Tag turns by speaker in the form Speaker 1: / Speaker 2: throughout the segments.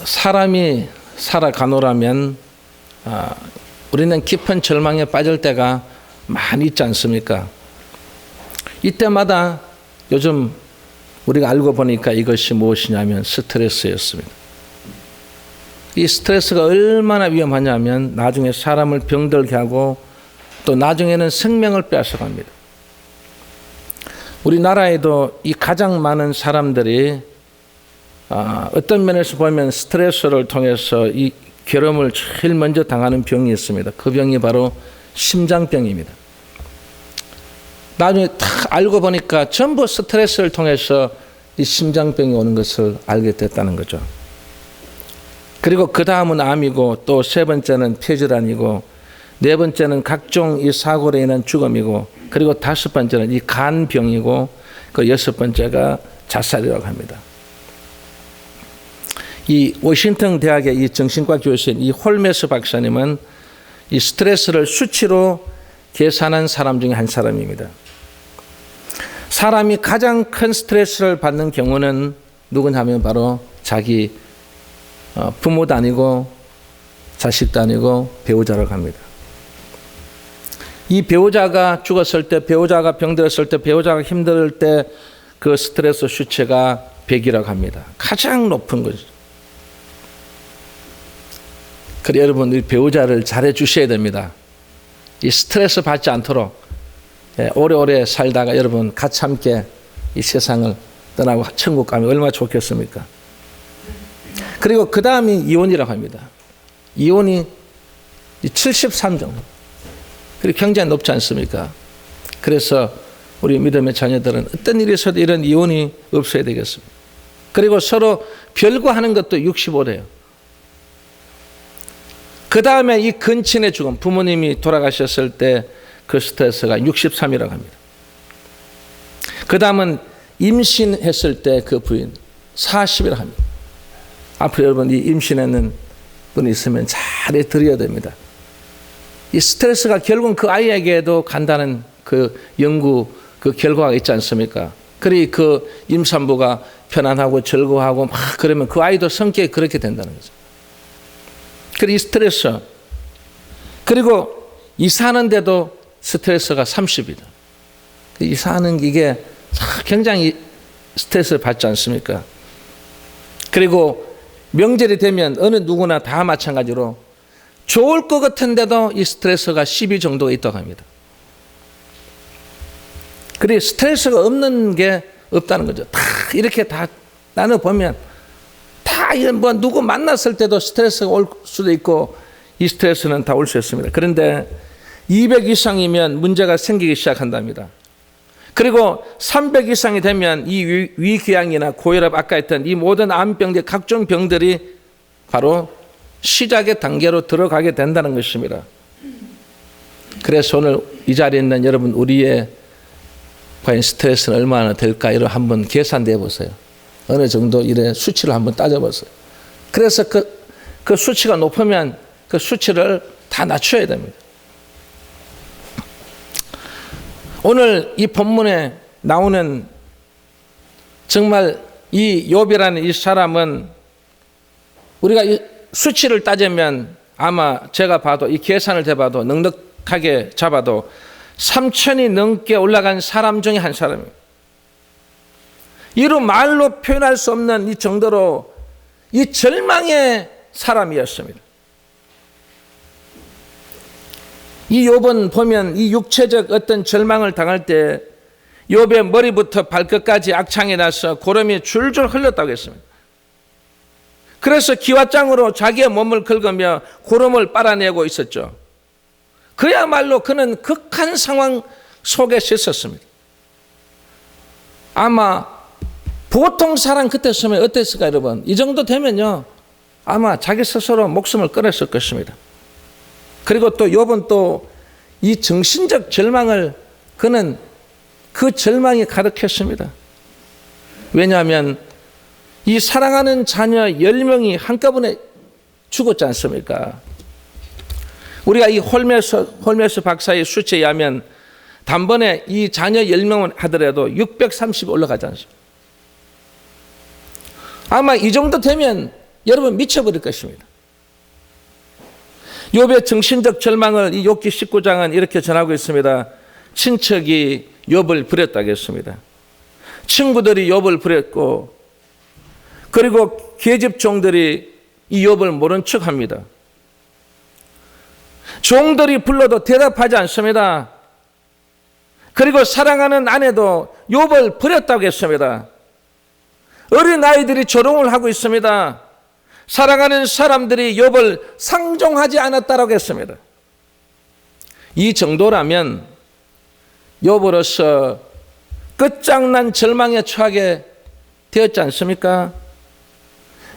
Speaker 1: 사람이 살아가노라면 우리는 깊은 절망에 빠질 때가 많이 있지 않습니까? 이때마다 요즘 우리가 알고 보니까 이것이 무엇이냐면 스트레스였습니다. 이 스트레스가 얼마나 위험하냐면 나중에 사람을 병들게 하고 또 나중에는 생명을 빼앗아갑니다. 우리나라에도 이 가장 많은 사람들이 어떤 면에서 보면 스트레스를 통해서 이 괴로움을 제일 먼저 당하는 병이 있습니다. 그 병이 바로 심장병입니다. 나중에 다 알고 보니까 전부 스트레스를 통해서 이 심장병이 오는 것을 알게 됐다는 거죠. 그리고 그 다음은 암이고 또 세 번째는 폐질환이고 네 번째는 각종 이 사고로 인한 죽음이고 그리고 다섯 번째는 이 간병이고 그 여섯 번째가 자살이라고 합니다. 이 워싱턴 대학의 이 정신과 교수인 이 홀메스 박사님은 이 스트레스를 수치로 계산한 사람 중에 한 사람입니다. 사람이 가장 큰 스트레스를 받는 경우는 누구냐 하면 바로 자기 부모도 아니고 자식도 아니고 배우자라고 합니다. 이 배우자가 죽었을 때, 배우자가 병들었을 때, 배우자가 힘들 때 그 스트레스 수치가 100이라고 합니다. 가장 높은 거죠. 그래 여러분, 이 배우자를 잘해 주셔야 됩니다. 이 스트레스 받지 않도록 오래오래 살다가 여러분 같이 함께 이 세상을 떠나고 천국 가면 얼마나 좋겠습니까? 그리고 그 다음이 이혼이라고 합니다. 이혼이 73 정도. 그리고 굉장히 높지 않습니까? 그래서 우리 믿음의 자녀들은 어떤 일이 있어도 이런 이혼이 없어야 되겠습니다. 그리고 서로 별거하는 것도 65래요. 그 다음에 이 근친의 죽음, 부모님이 돌아가셨을 때 그 스트레스가 63이라고 합니다. 그 다음은 임신했을 때 그 부인 40이라고 합니다. 앞으로 여러분 이 임신하는 분이 있으면 잘 드려야 됩니다. 이 스트레스가 결국은 그 아이에게도 간다는 그 연구 그 결과가 있지 않습니까? 그리 그 임산부가 편안하고 즐거워하고 막 그러면 그 아이도 성격이 그렇게 된다는 거죠. 그리고 이 스트레스, 그리고 이사하는데도 스트레스가 30이다. 이사하는 이게 굉장히 스트레스를 받지 않습니까? 그리고 명절이 되면 어느 누구나 다 마찬가지로 좋을 것 같은데도 이 스트레스가 12 정도가 있다고 합니다. 그리고 스트레스가 없는 게 없다는 거죠. 다 이렇게 다 나눠보면 다 뭐 누구 만났을 때도 스트레스가 올 수도 있고 이 스트레스는 다 올 수 있습니다. 그런데 200 이상이면 문제가 생기기 시작한답니다. 그리고 300 이상이 되면 이 위궤양이나 고혈압, 아까 했던 이 모든 암병들, 각종 병들이 바로 시작의 단계로 들어가게 된다는 것입니다. 그래서 오늘 이 자리에 있는 여러분, 우리의 과연 스트레스는 얼마나 될까 이를 한번 계산해 보세요. 어느 정도 이래 수치를 한번 따져보세요. 그래서 그 수치가 높으면 그 수치를 다 낮춰야 됩니다. 오늘 이 본문에 나오는 정말 이 욥이라는 이 사람은 우리가 이 수치를 따지면 아마 제가 봐도 이 계산을 해봐도 넉넉하게 잡아도 3,000이 넘게 올라간 사람 중에 한 사람이에요. 이루 말로 표현할 수 없는 이 정도로 이 절망의 사람이었습니다. 이 욥은 보면 이 육체적 어떤 절망을 당할 때 욥의 머리부터 발끝까지 악창이 나서 고름이 줄줄 흘렀다고 했습니다. 그래서 기와장으로 자기의 몸을 긁으며 고름을 빨아내고 있었죠. 그야말로 그는 극한 상황 속에 있었습니다. 아마 보통 사람 그때쯤에 어땠을까 여러분? 이 정도 되면요 아마 자기 스스로 목숨을 끊었을 것입니다. 그리고 또 욥은 또 이 정신적 절망을 그는 그 절망이 가득했습니다. 왜냐하면 이 사랑하는 자녀 10명이 한꺼번에 죽었지 않습니까? 우리가 이 홀메스 박사의 수치에 의하면 단번에 이 자녀 10명은 하더라도 630 올라가지 않습니까? 아마 이 정도 되면 여러분 미쳐버릴 것입니다. 욥의 정신적 절망을 이 욥기 19장은 이렇게 전하고 있습니다. 친척이 욥을 버렸다고 했습니다. 친구들이 욥을 버렸고, 그리고 계집 종들이 이 욥을 모른 척합니다. 종들이 불러도 대답하지 않습니다. 그리고 사랑하는 아내도 욥을 버렸다고 했습니다. 어린 아이들이 조롱을 하고 있습니다. 사랑하는 사람들이 욥을 상종하지 않았다고 했습니다. 이 정도라면 욥으로서 끝장난 절망에 처하게 되었지 않습니까?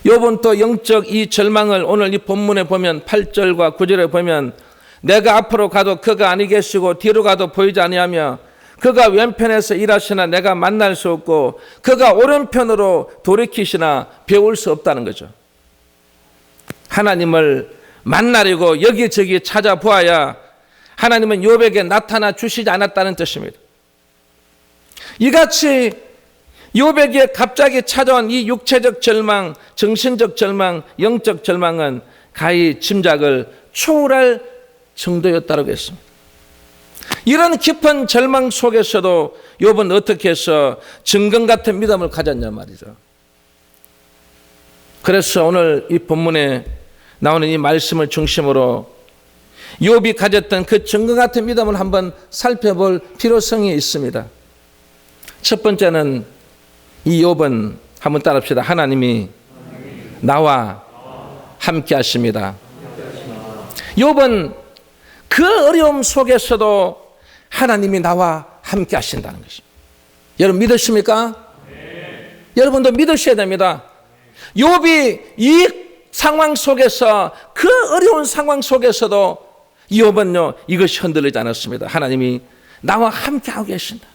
Speaker 1: 욥은 또 영적 이 절망을 오늘 이 본문에 보면 8절과 9절에 보면 내가 앞으로 가도 그가 아니 계시고 뒤로 가도 보이지 아니하며 그가 왼편에서 일하시나 내가 만날 수 없고 그가 오른편으로 돌이키시나 배울 수 없다는 거죠. 하나님을 만나려고 여기저기 찾아보아야 하나님은 욥에게 나타나 주시지 않았다는 뜻입니다. 이같이 욥에게 갑자기 찾아온 이 육체적 절망, 정신적 절망, 영적 절망은 가히 짐작을 초월할 정도였다고 했습니다. 이런 깊은 절망 속에서도 욥은 어떻게 해서 증거 같은 믿음을 가졌냐 말이죠. 그래서 오늘 이 본문에 나오는 이 말씀을 중심으로 욥이 가졌던 그 증거 같은 믿음을 한번 살펴볼 필요성이 있습니다. 첫 번째는 이 욥은 한번 따라합시다. 하나님이 나와 함께 하십니다. 욥은 그 어려움 속에서도 하나님이 나와 함께 하신다는 것입니다. 여러분 믿으십니까? 네. 여러분도 믿으셔야 됩니다. 욥이 이 상황 속에서 그 어려운 상황 속에서도 욥은요 이것이 흔들리지 않았습니다. 하나님이 나와 함께 하고 계신다.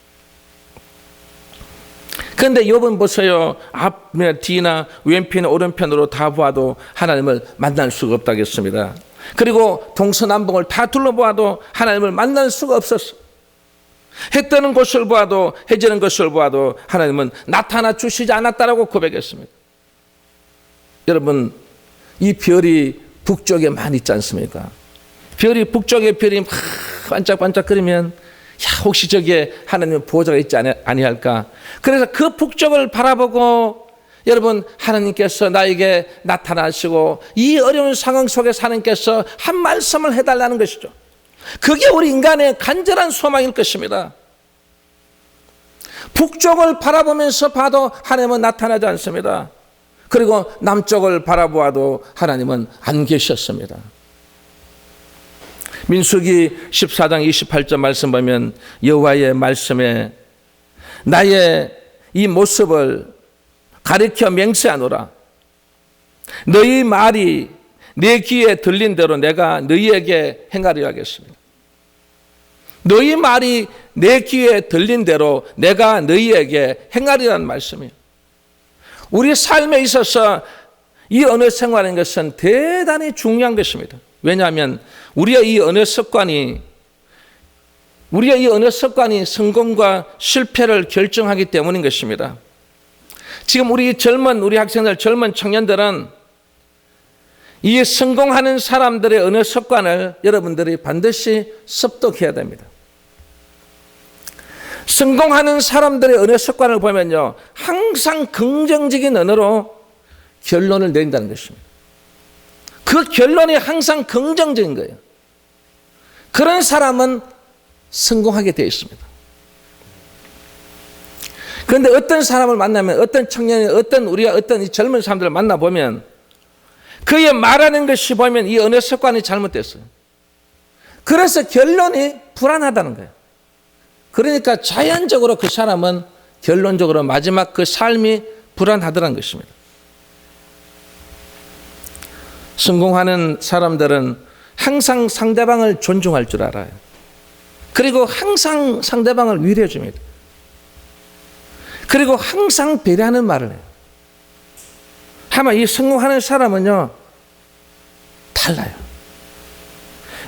Speaker 1: 그런데 욥은 보세요. 앞이나 뒤나 왼편 오른편으로 다 보아도 하나님을 만날 수가 없다겠습니다. 그리고 동서남북을 다 둘러보아도 하나님을 만날 수가 없었어. 해 뜨는 곳을 보아도 해 지는 곳을 보아도 하나님은 나타나 주시지 않았다라고 고백했습니다. 여러분 이 별이 북쪽에 많이 있지 않습니까? 별이 북쪽에 별이 막 반짝반짝거리면 혹시 저기에 하나님의 보호자가 있지 아니할까? 그래서 그 북쪽을 바라보고 여러분 하나님께서 나에게 나타나시고 이 어려운 상황 속에서 하나님께서 한 말씀을 해달라는 것이죠. 그게 우리 인간의 간절한 소망일 것입니다. 북쪽을 바라보면서 봐도 하나님은 나타나지 않습니다. 그리고 남쪽을 바라보아도 하나님은 안 계셨습니다. 민수기 14장 28절 말씀 보면 여호와의 말씀에 나의 이 모습을 가리켜 맹세하노라. 너희 말이 내 귀에 들린 대로 내가 너희에게 행하려 하겠습니다. 너희 말이 내 귀에 들린 대로 내가 너희에게 행하리라는 말씀이에요. 우리 삶에 있어서 이 언어 생활하는 것은 대단히 중요한 것입니다. 왜냐하면 우리의 이 언어 습관이 성공과 실패를 결정하기 때문인 것입니다. 지금 우리 학생들, 젊은 청년들은 이 성공하는 사람들의 언어 습관을 여러분들이 반드시 습득해야 됩니다. 성공하는 사람들의 언어 습관을 보면요, 항상 긍정적인 언어로 결론을 내린다는 것입니다. 그 결론이 항상 긍정적인 거예요. 그런 사람은 성공하게 되어 있습니다. 그런데 어떤 사람을 만나면, 어떤 청년이, 우리가 어떤 이 젊은 사람들을 만나보면 그의 말하는 것이 보면 이 언어 습관이 잘못됐어요. 그래서 결론이 불안하다는 거예요. 그러니까 자연적으로 그 사람은 결론적으로 마지막 그 삶이 불안하더라는 것입니다. 성공하는 사람들은 항상 상대방을 존중할 줄 알아요. 그리고 항상 상대방을 위로해 줍니다. 그리고 항상 배려하는 말을 해요. 아마 이 성공하는 사람은요, 달라요.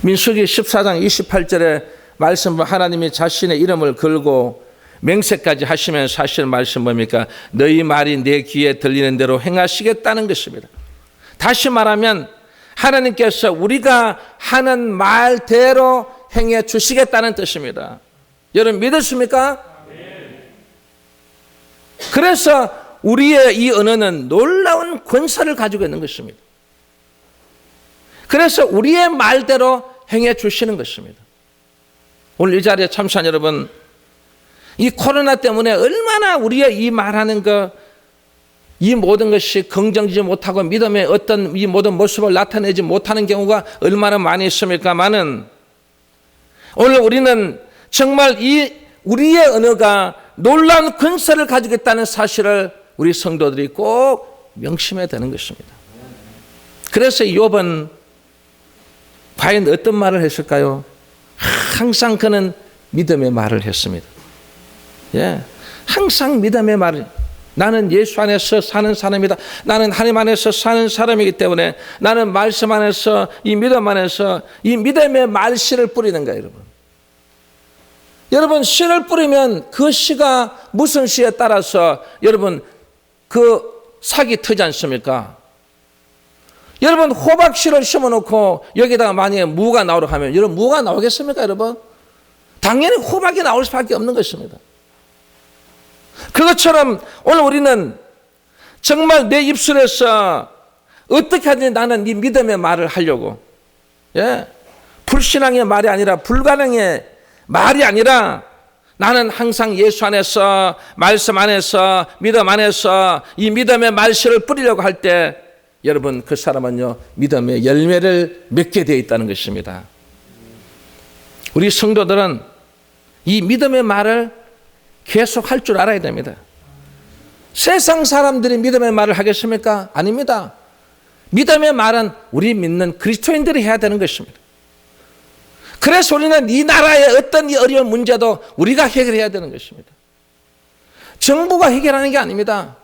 Speaker 1: 민수기 14장 28절에 말씀, 하나님이 자신의 이름을 걸고 맹세까지 하시면서 하시는 말씀 뭡니까? 너희 말이 내 귀에 들리는 대로 행하시겠다는 것입니다. 다시 말하면 하나님께서 우리가 하는 말대로 행해 주시겠다는 뜻입니다. 여러분 믿으십니까? 그래서 우리의 이 언어는 놀라운 권세를 가지고 있는 것입니다. 그래서 우리의 말대로 행해 주시는 것입니다. 오늘 이 자리에 참석한 여러분, 이 코로나 때문에 얼마나 우리의 이 말하는 이 모든 것이 긍정지지 못하고 믿음의 어떤 이 모든 모습을 나타내지 못하는 경우가 얼마나 많이 있습니까마는 오늘 우리는 정말 이 우리의 언어가 놀라운 권세를 가지고 있다는 사실을 우리 성도들이 꼭 명심해야 되는 것입니다. 그래서 욥은 과연 어떤 말을 했을까요? 항상 그는 믿음의 말을 했습니다. 예, 항상 믿음의 말을. 나는 예수 안에서 사는 사람이다. 나는 하나님 안에서 사는 사람이기 때문에 나는 말씀 안에서 이 믿음 안에서 이 믿음의 말씨를 뿌리는 거예요, 여러분. 여러분 씨를 뿌리면 그 씨가 무슨 씨에 따라서 여러분 그 삭이 트지 않습니까? 여러분 호박씨를 심어놓고 여기다가 만약에 무가 나오려고 하면 여러분 무가 나오겠습니까, 여러분? 당연히 호박이 나올 수밖에 없는 것입니다. 그것처럼 오늘 우리는 정말 내 입술에서 어떻게 하든지 나는 이 믿음의 말을 하려고, 예, 불신앙의 말이 아니라 불가능의 말이 아니라 나는 항상 예수 안에서 말씀 안에서 믿음 안에서 이 믿음의 말씨를 뿌리려고 할 때 여러분 그 사람은요 믿음의 열매를 맺게 되어 있다는 것입니다. 우리 성도들은 이 믿음의 말을 계속 할 줄 알아야 됩니다. 세상 사람들이 믿음의 말을 하겠습니까? 아닙니다. 믿음의 말은 우리 믿는 그리스도인들이 해야 되는 것입니다. 그래서 우리는 이 나라의 어떤 이 어려운 문제도 우리가 해결해야 되는 것입니다. 정부가 해결하는 게 아닙니다.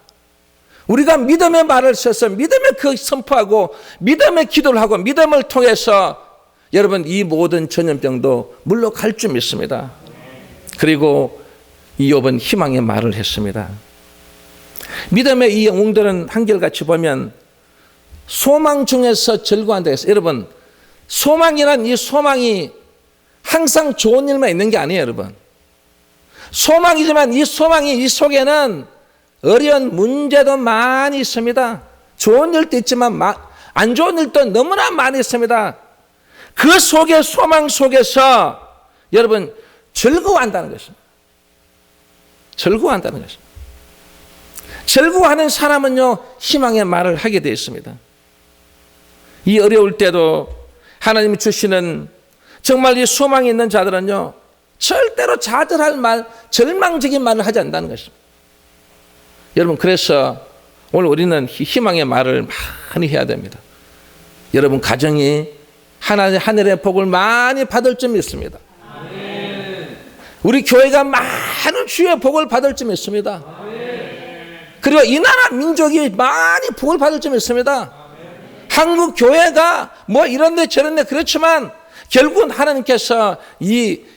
Speaker 1: 우리가 믿음의 말을 써서 믿음의 그 선포하고 믿음의 기도를 하고 믿음을 통해서 여러분 이 모든 전염병도 물러갈 줄 믿습니다. 그리고 이욥은 희망의 말을 했습니다. 믿음의 이 영웅들은 한결같이 보면 소망 중에서 즐거워한다 했어요. 여러분 소망이란 이 소망이 항상 좋은 일만 있는 게 아니에요, 여러분. 소망이지만 이 소망이 이 속에는 어려운 문제도 많이 있습니다. 좋은 일도 있지만 안 좋은 일도 너무나 많이 있습니다. 그 속에 소망 속에서 여러분 즐거워한다는 것입니다. 즐거워한다는 것입니다. 즐거워하는 사람은요 희망의 말을 하게 되어 있습니다. 이 어려울 때도 하나님이 주시는 정말 이 소망이 있는 자들은요 절대로 좌절할 말, 절망적인 말을 하지 않는다는 것입니다. 여러분 그래서 오늘 우리는 희망의 말을 많이 해야 됩니다. 여러분 가정이 하늘의 복을 많이 받을 줄 믿습니다. 우리 교회가 많은 주의 복을 받을 줄 믿습니다. 그리고 이 나라 민족이 많이 복을 받을 줄 믿습니다. 한국 교회가 뭐 이런데 저런데 그렇지만 결국은 하나님께서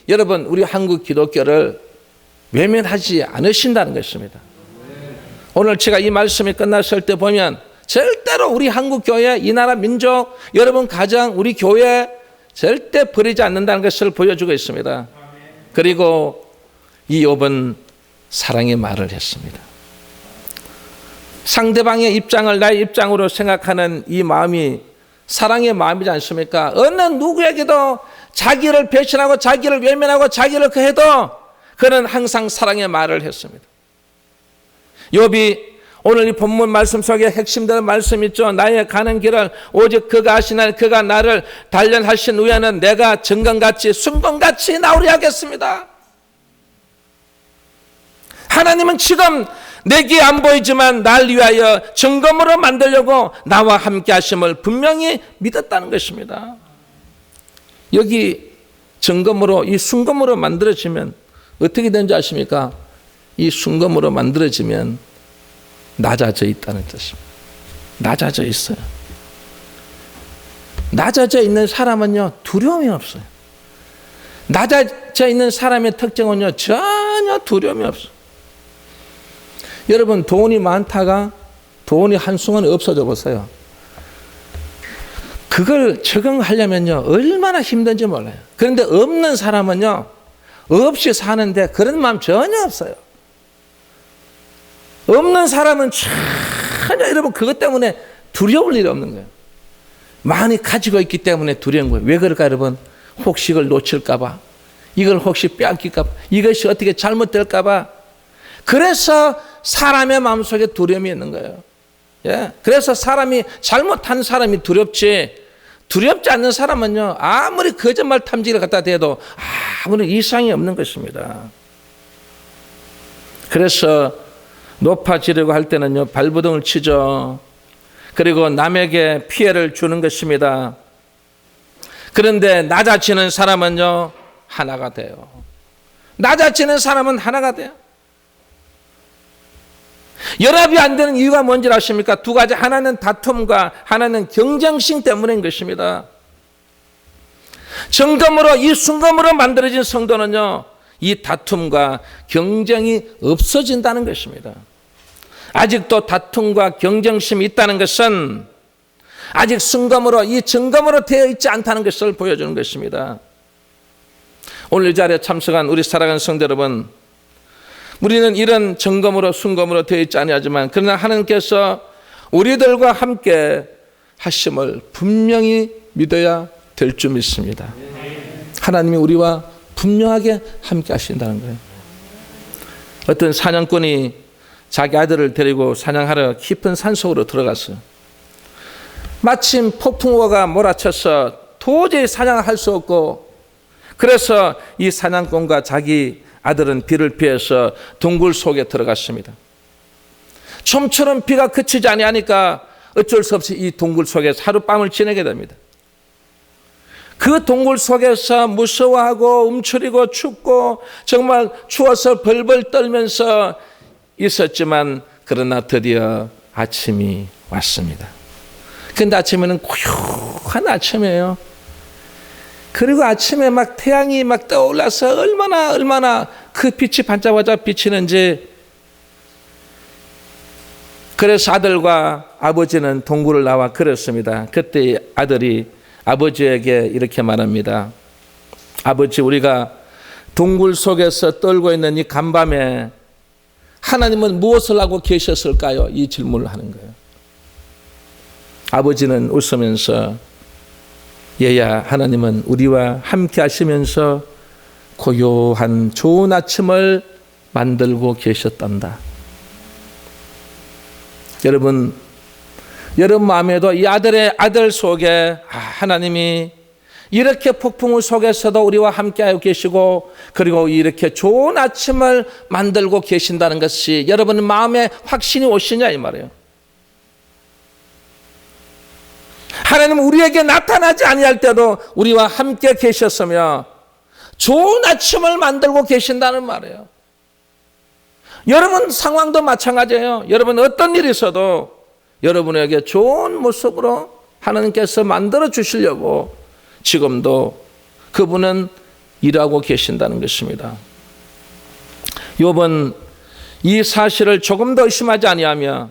Speaker 1: 여러분 우리 한국 기독교를 외면하지 않으신다는 것입니다. 오늘 제가 이 말씀이 끝났을 때 보면 절대로 우리 한국 교회, 이 나라 민족, 여러분 가정, 우리 교회 절대 버리지 않는다는 것을 보여주고 있습니다. 그리고 이욥은 사랑의 말을 했습니다. 상대방의 입장을 나의 입장으로 생각하는 이 마음이 사랑의 마음이지 않습니까? 어느 누구에게도 자기를 배신하고 자기를 외면하고 자기를 해도 그는 항상 사랑의 말을 했습니다. 욥이 오늘 이 본문 말씀 속에 핵심되는 말씀 있죠. 나의 가는 길을 오직 그가 하시나 그가 나를 단련하신 후에는 내가 정금같이 순금같이 나오리 하겠습니다. 하나님은 지금 내게 안 보이지만 날 위하여 정금으로 만들려고 나와 함께 하심을 분명히 믿었다는 것입니다. 여기 정금으로 이 순금으로 만들어지면 어떻게 되는지 아십니까? 이 순금으로 만들어지면 낮아져 있다는 뜻입니다. 낮아져 있어요. 낮아져 있는 사람은요 두려움이 없어요. 낮아져 있는 사람의 특징은요 전혀 두려움이 없어요. 여러분 돈이 많다가 돈이 한순간에 없어져 보세요. 그걸 적응하려면요 얼마나 힘든지 몰라요. 그런데 없는 사람은요 없이 사는데 그런 마음 전혀 없어요. 없는 사람은 전혀 여러분 그것 때문에 두려울 일이 없는 거예요. 많이 가지고 있기 때문에 두려운 거예요. 왜 그럴까 여러분? 혹시 이걸 놓칠까 봐, 이걸 혹시 빼앗길까 봐, 이것이 어떻게 잘못될까 봐. 그래서 사람의 마음속에 두려움이 있는 거예요. 예? 그래서 사람이 잘못한 사람이 두렵지, 두렵지 않는 사람은요 아무리 거짓말 탐지기를 갖다 대도 아무런 이상이 없는 것입니다. 그래서 높아지려고 할 때는요 발버둥을 치죠. 그리고 남에게 피해를 주는 것입니다. 그런데 낮아지는 사람은요 하나가 돼요. 낮아지는 사람은 하나가 돼요. 연합이 안 되는 이유가 뭔지 아십니까? 두 가지. 하나는 다툼과 하나는 경쟁심 때문인 것입니다. 정금으로, 이 순금으로 만들어진 성도는요 이 다툼과 경쟁이 없어진다는 것입니다. 아직도 다툼과 경쟁심이 있다는 것은 아직 순금으로, 이 정금으로 되어 있지 않다는 것을 보여주는 것입니다. 오늘 이 자리에 참석한 우리 사랑하는 성도 여러분, 우리는 이런 정금으로 순금으로 되어 있지 아니하지만 그러나 하나님께서 우리들과 함께 하심을 분명히 믿어야 될 줄 믿습니다. 하나님이 우리와 분명하게 함께 하신다는 거예요. 어떤 사냥꾼이 자기 아들을 데리고 사냥하러 깊은 산속으로 들어갔어요. 마침 폭풍우가 몰아쳐서 도저히 사냥할 수 없고, 그래서 이 사냥꾼과 자기 아들은 비를 피해서 동굴 속에 들어갔습니다. 좀처럼 비가 그치지 아니하니까 어쩔 수 없이 이 동굴 속에서 하룻밤을 지내게 됩니다. 그 동굴 속에서 무서워하고 움츠리고 춥고 정말 추워서 벌벌 떨면서 있었지만 그러나 드디어 아침이 왔습니다. 그런데 아침에는 고요한 아침이에요. 그리고 아침에 막 태양이 막 떠올라서 얼마나 그 빛이 반짝반짝 비치는지. 그래서 아들과 아버지는 동굴을 나와 걸었습니다. 그때 아들이 아버지에게 이렇게 말합니다. 아버지, 우리가 동굴 속에서 떨고 있는 이 간밤에 하나님은 무엇을 하고 계셨을까요? 이 질문을 하는 거예요. 아버지는 웃으면서 얘야, 하나님은 우리와 함께 하시면서 고요한 좋은 아침을 만들고 계셨단다. 여러분 마음에도 이 아들 속에 하나님이 이렇게 폭풍우 속에서도 우리와 함께하고 계시고 그리고 이렇게 좋은 아침을 만들고 계신다는 것이 여러분 마음에 확신이 오시냐 이 말이에요. 하나님은 우리에게 나타나지 아니할 때도 우리와 함께 계셨으며 좋은 아침을 만들고 계신다는 말이에요. 여러분 상황도 마찬가지예요. 여러분 어떤 일이 있어도 여러분에게 좋은 모습으로 하나님께서 만들어 주시려고 지금도 그분은 일하고 계신다는 것입니다. 욥은 이 사실을 조금 더 의심하지 아니하며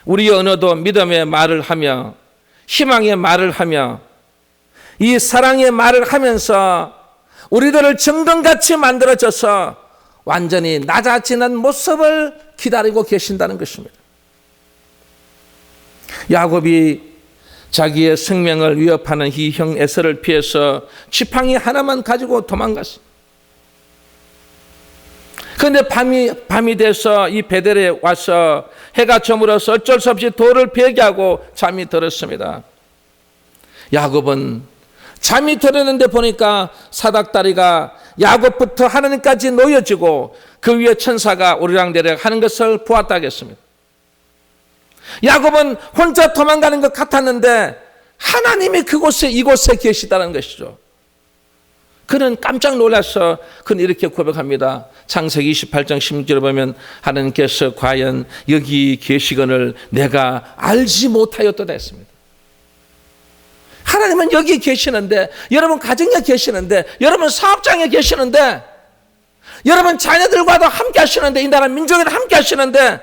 Speaker 1: 우리 언어도 믿음의 말을 하며 희망의 말을 하며 이 사랑의 말을 하면서 우리들을 정금같이 만들어져서 완전히 낮아지는 모습을 기다리고 계신다는 것입니다. 야곱이 자기의 생명을 위협하는 이 형 에서를 피해서 지팡이 하나만 가지고 도망갔어. 그런데 밤이 돼서 이 베델에 와서 해가 저물어서 어쩔 수 없이 돌을 베개하고 잠이 들었습니다. 야곱은 잠이 들었는데 보니까 사닥다리가 야곱부터 하나님까지 놓여지고 그 위에 천사가 오르락내리락 하는 것을 보았다 하겠습니다. 야곱은 혼자 도망가는 것 같았는데 하나님이 이곳에 계시다는 것이죠. 그는 깜짝 놀라서 그는 이렇게 고백합니다. 창세기 28장 16절에 보면 하나님께서 과연 여기 계시거늘 내가 알지 못하였도다 했습니다. 하나님은 여기 계시는데, 여러분 가정에 계시는데, 여러분 사업장에 계시는데, 여러분 자녀들과도 함께 하시는데, 이 나라 민족에도 함께 하시는데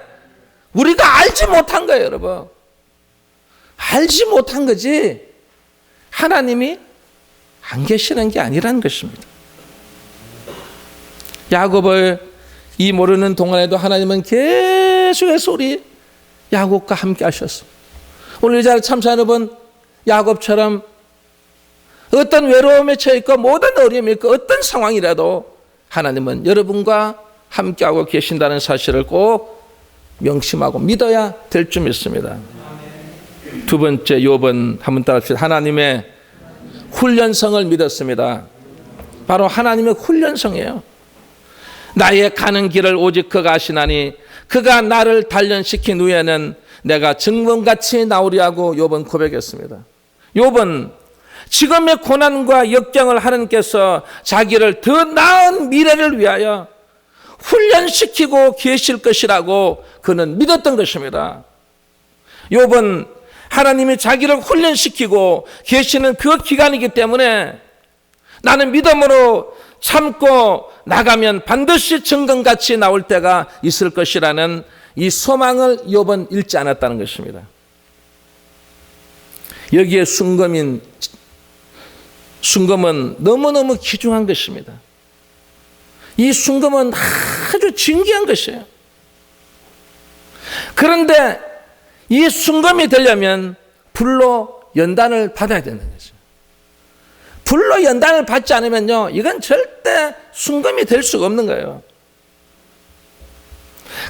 Speaker 1: 우리가 알지 못한 거예요. 여러분 알지 못한 거지. 하나님이 안 계시는 게 아니라는 것입니다. 야곱을 이 모르는 동안에도 하나님은 계속해서 우리 야곱과 함께 하셨습니다. 오늘 이 자리에 참사 여러분, 야곱처럼 어떤 외로움에 처해있고 모든 어려움이 있고 어떤 상황이라도 하나님은 여러분과 함께하고 계신다는 사실을 꼭 명심하고 믿어야 될 줄 믿습니다. 두 번째, 욥은 한번 따라합시다. 하나님의 훈련성을 믿었습니다. 바로 하나님의 훈련성이에요. 나의 가는 길을 오직 그가 아시나니 그가 나를 단련시킨 후에는 내가 증문같이 나오리 하고 욥은 고백했습니다. 욥은 지금의 고난과 역경을 하나님께서 자기를 더 나은 미래를 위하여 훈련시키고 계실 것이라고 그는 믿었던 것입니다. 욥은 하나님이 자기를 훈련시키고 계시는 그 기간이기 때문에 나는 믿음으로 참고 나가면 반드시 증거같이 나올 때가 있을 것이라는 이 소망을 욥은 잃지 않았다는 것입니다. 여기에 순금은 너무너무 귀중한 것입니다. 이 순금은 아주 진귀한 것이에요. 그런데 이 순금이 되려면 불로 연단을 받아야 되는 거죠. 불로 연단을 받지 않으면요, 이건 절대 순금이 될 수가 없는 거예요.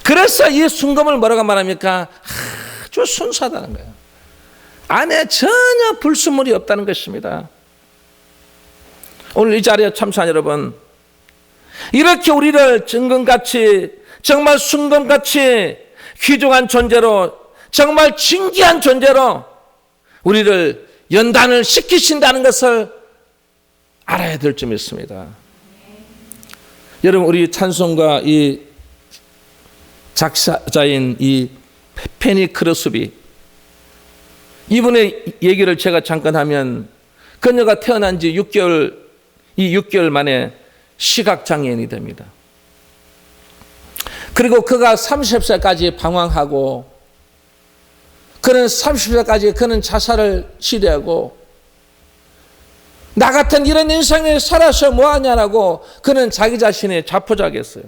Speaker 1: 그래서 이 순금을 뭐라고 말합니까? 아주 순수하다는 거예요. 안에 전혀 불순물이 없다는 것입니다. 오늘 이 자리에 참석한 여러분, 이렇게 우리를 증금같이, 정말 순금같이 귀중한 존재로, 정말 진귀한 존재로 우리를 연단을 시키신다는 것을 알아야 될 줄 믿습니다. 여러분, 우리 찬송가 이 작사자인 이 페니 크로스비, 이분의 얘기를 제가 잠깐 하면, 그녀가 태어난 지 6개월 만에 시각장애인이 됩니다. 그리고 그가 30세까지 방황하고, 그는 30세까지 그는 자살을 시도하고, 나 같은 이런 인생을 살아서 뭐하냐라고 그는 자기 자신이 자포자기했어요.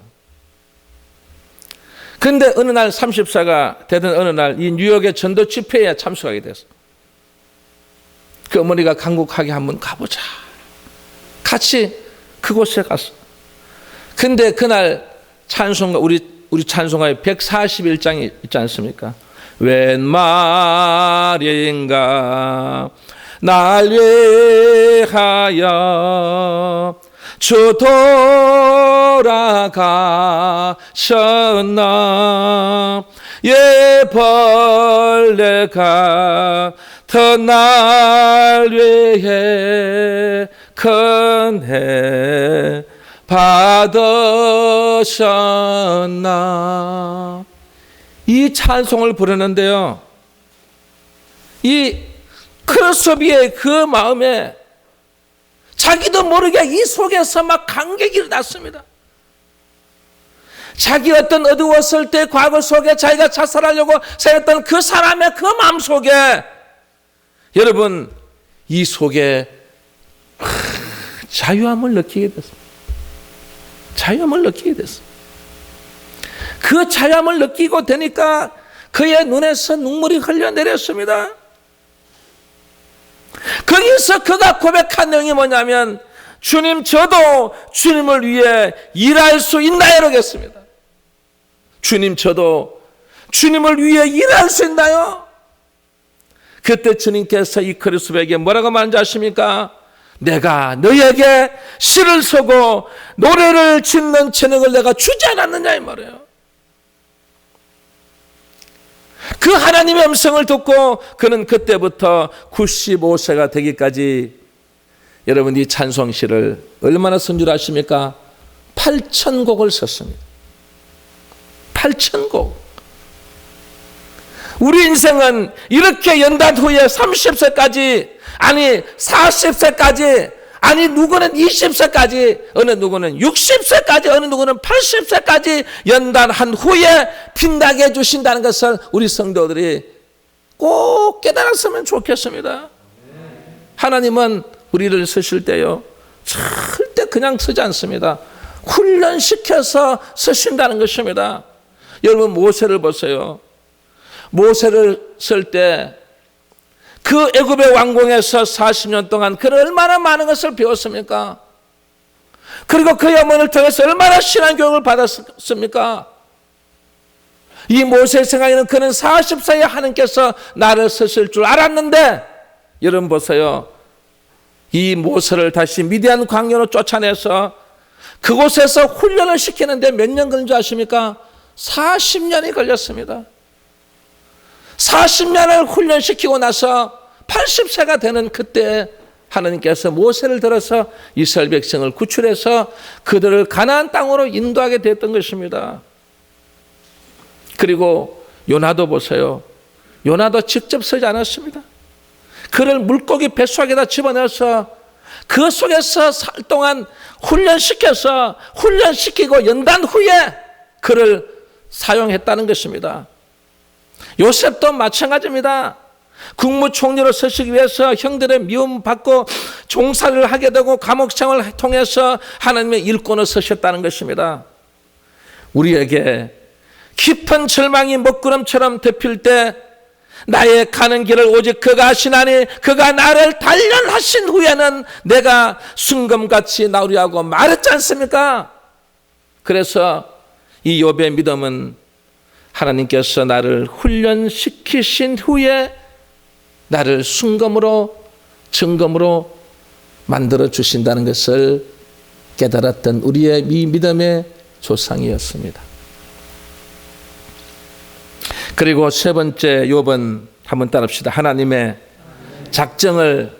Speaker 1: 그런데 어느 날 30세가 되던 어느 날 이 뉴욕의 전도 집회에 참석하게 됐어요. 그 어머니가 간곡하게 한번 가보자. 같이 그곳에 갔어. 근데 그날 찬송가, 우리 찬송가에 141장이 있지 않습니까? 웬 말인가 날 위하여 주 돌아가셨나. 예, 벌레가 더 날 위해 큰해 받으셨나. 이 찬송을 부르는데요, 이 크로스비의 그 마음에 자기도 모르게 이 속에서 막 감격이 일어났습니다. 자기 어떤 어두웠을 때 과거 속에 자기가 자살하려고 생각했던 그 사람의 그 마음 속에, 여러분, 이 속에 자유함을 느끼게 됐습니다. 자유함을 느끼게 됐습니다. 그 자유함을 느끼고 되니까 그의 눈에서 눈물이 흘러내렸습니다. 거기서 그가 고백한 내용이 뭐냐면, 주님, 저도 주님을 위해 일할 수 있나요? 이러겠습니다. 주님, 저도 주님을 위해 일할 수 있나요? 그때 주님께서 이 크리스도에게 뭐라고 말한지 아십니까? 내가 너에게 시를 쓰고 노래를 짓는 재능을 내가 주지 않았느냐, 이 말이에요. 그 하나님의 음성을 듣고 그는 그때부터 95세가 되기까지, 여러분, 이 찬송시를 얼마나 쓴 줄 아십니까? 8,000곡을 썼습니다. 8,000곡. 우리 인생은 이렇게 연단 후에 30세까지, 아니 40세까지, 아니 누구는 20세까지, 어느 누구는 60세까지, 어느 누구는 80세까지 연단한 후에 빛나게 해주신다는 것을 우리 성도들이 꼭 깨달았으면 좋겠습니다. 하나님은 우리를 쓰실 때요, 절대 그냥 쓰지 않습니다. 훈련시켜서 쓰신다는 것입니다. 여러분, 모세를 보세요. 모세를 쓸 때 그 애굽의 왕궁에서 40년 동안 그는 얼마나 많은 것을 배웠습니까? 그리고 그의 어머니를 통해서 얼마나 신앙 교육을 받았습니까? 이 모세의 생각에는 그는 40세에 하나님께서 나를 쓰실 줄 알았는데, 여러분 보세요. 이 모세를 다시 미디안 광야로 쫓아내서 그곳에서 훈련을 시키는데 몇 년 걸린 줄 아십니까? 40년이 걸렸습니다. 40년을 훈련시키고 나서 80세가 되는 그때 하나님께서 모세를 들어서 이스라엘 백성을 구출해서 그들을 가나안 땅으로 인도하게 됐던 것입니다. 그리고 요나도 보세요. 요나도 직접 쓰지 않았습니다. 그를 물고기 뱃속에다 집어넣어서 그 속에서 살 동안 훈련시키고 연단 후에 그를 사용했다는 것입니다. 요셉도 마찬가지입니다. 국무총리로 서시기 위해서 형들의 미움받고 종살이를 하게 되고 감옥생활을 통해서 하나님의 일꾼을 서셨다는 것입니다. 우리에게 깊은 절망이 먹구름처럼 덮일 때 나의 가는 길을 오직 그가 하시나니 그가 나를 단련하신 후에는 내가 순금같이 나으리라고 말했지 않습니까? 그래서 이 욥의 믿음은 하나님께서 나를 훈련시키신 후에 나를 순금으로 증금으로 만들어 주신다는 것을 깨달았던 우리의 이 믿음의 조상이었습니다. 그리고 세 번째 욥은 한번 따라합시다. 하나님의 작정을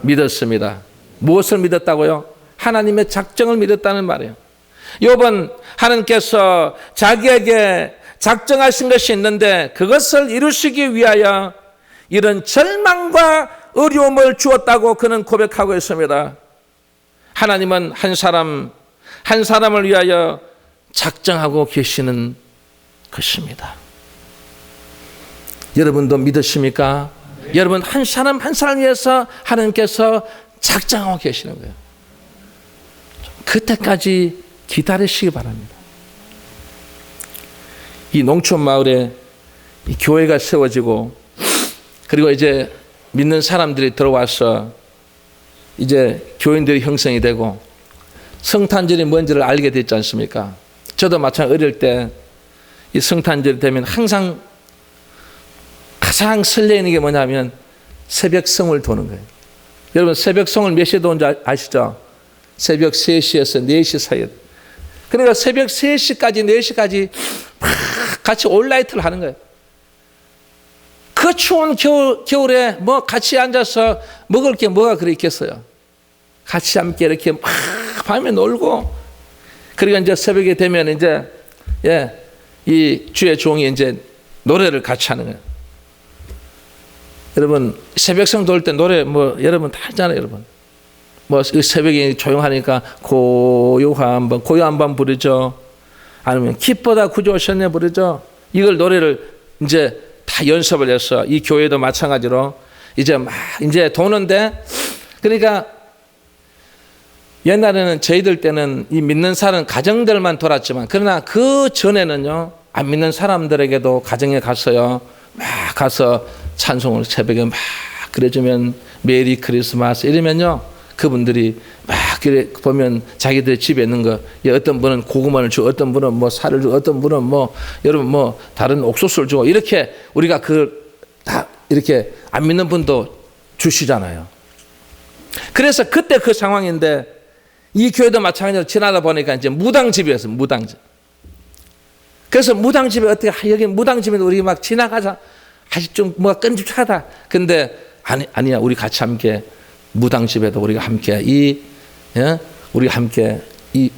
Speaker 1: 믿었습니다. 무엇을 믿었다고요? 하나님의 작정을 믿었다는 말이에요. 욥은 하나님께서 자기에게 작정하신 것이 있는데 그것을 이루시기 위하여 이런 절망과 어려움을 주었다고 그는 고백하고 있습니다. 하나님은 한 사람을 위하여 작정하고 계시는 것입니다. 여러분도 믿으십니까? 네. 여러분, 한 사람을 위해서 하나님께서 작정하고 계시는 거예요. 그때까지 기다리시기 바랍니다. 이 농촌 마을에 이 교회가 세워지고 그리고 이제 믿는 사람들이 들어와서 이제 교인들이 형성이 되고 성탄절이 뭔지를 알게 됐지 않습니까? 저도 마찬가지로 어릴 때 이 성탄절이 되면 항상 가장 설레이는 게 뭐냐면 새벽성을 도는 거예요. 여러분, 새벽성을 몇 시에 도는지 아시죠? 새벽 3시에서 4시 사이에. 그러니까 새벽 3시까지 4시까지 막 같이 올라이트를 하는 거예요. 그 추운 겨울에 뭐 같이 앉아서 먹을 게 뭐가 그리 있겠어요. 같이 함께 이렇게 막 밤에 놀고, 그리고 이제 새벽에 되면 이제 이 주의 종이 이제 노래를 같이 하는 거예요. 여러분, 새벽성 돌 때 노래 뭐 여러분 다 알잖아요. 여러분, 뭐 새벽에 조용하니까 고요한 밤 부르죠. 아니면 기쁘다 구주 오셨네 부르죠. 이걸 노래를 이제 다 연습을 해서 이 교회도 마찬가지로 이제 막 이제 도는데, 그러니까 옛날에는 저희들 때는 이 믿는 사람 가정들만 돌았지만, 그러나 그 전에는요, 안 믿는 사람들에게도 가정에 갔어요. 막 가서 찬송을 새벽에 막 그래주면 메리 크리스마스 이러면요, 그분들이 막 그래 보면 자기들 집에 있는 거, 어떤 분은 고구마를 주고, 어떤 분은 뭐 살을 주고, 어떤 분은 뭐 여러분 뭐 다른 옥수수를 주고, 이렇게 우리가 그 다 이렇게 안 믿는 분도 주시잖아요. 그래서 그때 그 상황인데, 이 교회도 마찬가지로 지나다 보니까 이제 무당집이었어요. 무당집. 그래서 무당집에 어떻게, 여기 무당집에 우리 막 지나가자, 아직 좀 뭐가 끈적하다. 근데 아니야, 우리 같이 함께 무당집에도 우리가 함께 우리 함께 이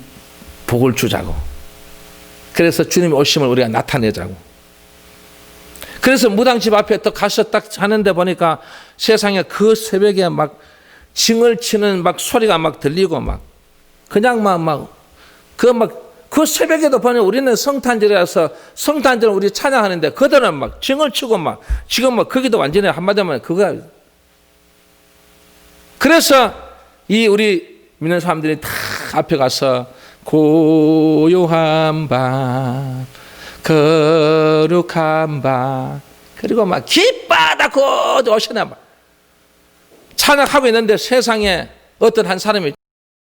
Speaker 1: 복을 주자고. 그래서 주님의 오심을 우리가 나타내자고. 그래서 무당집 앞에 또 가서 딱 하는데 보니까 세상에 그 새벽에 막 징을 치는 막 소리가 막 들리고 막 그냥 그 새벽에도 보면 우리는 성탄절이라서 성탄절 우리 찬양하는데 그들은 막 징을 치고 막 지금 막 거기도 완전히 한마디면 그거야. 그래서 이 우리 믿는 사람들이 다 앞에 가서 고요한 밤, 거룩한 밤, 그리고 막 깃바다 곧 오시나 봐. 찬양하고 있는데 세상에 어떤 한 사람이